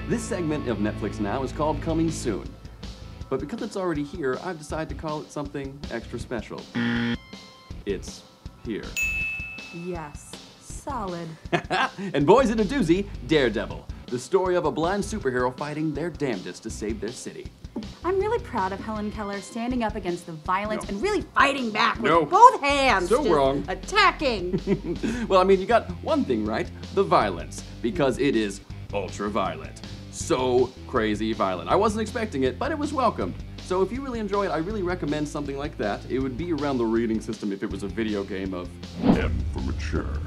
This segment of Netflix Now is called Coming Soon. But because it's already here, I've decided to call it something extra special. It's here. Yes, solid. And boys in a doozy, Daredevil. The story of a blind superhero fighting their damnedest to save their city. I'm really proud of Helen Keller standing up against the violence and really fighting back with No. both hands. So just wrong. Attacking. Well, I mean, you got one thing right, the violence, because it is ultra violent. So crazy violent. I wasn't expecting it, but it was welcomed. So if you really enjoy it, I really recommend something like that. It would be around the rating system if it was a video game of M for Mature.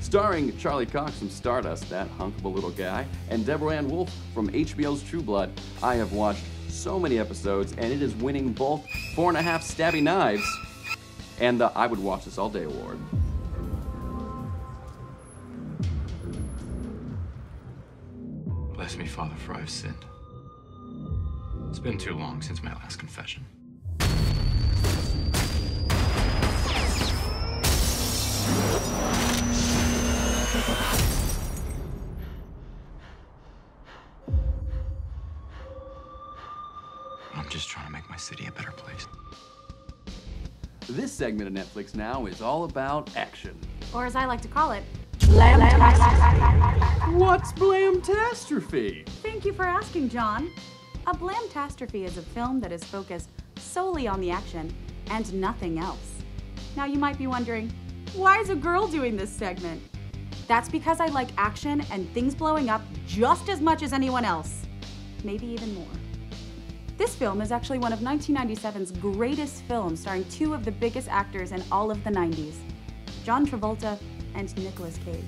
Starring Charlie Cox from Stardust, that hunk of a little guy, and Deborah Ann Wolf from HBO's True Blood. I have watched so many episodes, and it is winning both 4.5 stabby knives and the I Would Watch This All Day award. Bless me, Father, for I've sinned. It's been too long since my last confession. I'm just trying to make my city a better place. This segment of Netflix Now is all about action. Or as I like to call it, What's Blamtastrophy? Thank you for asking, John. A Blamtastrophy is a film that is focused solely on the action and nothing else. Now you might be wondering, why is a girl doing this segment? That's because I like action and things blowing up just as much as anyone else. Maybe even more. This film is actually one of 1997's greatest films, starring two of the biggest actors in all of the 90s, John Travolta and Nicolas Cage.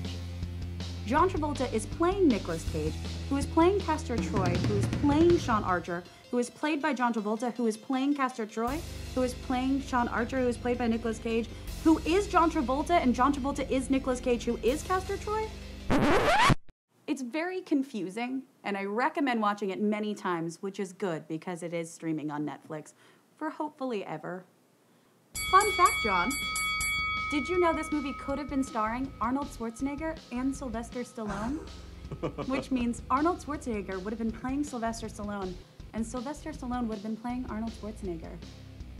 John Travolta is playing Nicolas Cage, who is playing Castor Troy, who is playing Sean Archer, who is played by John Travolta, who is playing Castor Troy, who is playing Sean Archer, who is played by Nicolas Cage, who is John Travolta, and John Travolta is Nicolas Cage, who is Castor Troy. It's very confusing, and I recommend watching it many times, which is good because it is streaming on Netflix for hopefully ever. Fun fact, John. Did you know this movie could have been starring Arnold Schwarzenegger and Sylvester Stallone? Which means Arnold Schwarzenegger would have been playing Sylvester Stallone, and Sylvester Stallone would have been playing Arnold Schwarzenegger.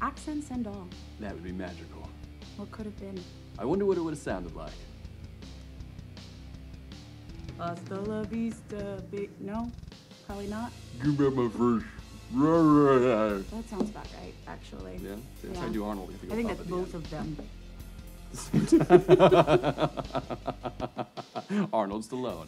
Accents and all. That would be magical. What could have been? I wonder what it would have sounded like. Hasta la vista, no? Probably not. Give me my first. That sounds about right, actually. Yeah? That's Yeah. how you do Arnold. I think that's both of them. Arnold Stallone.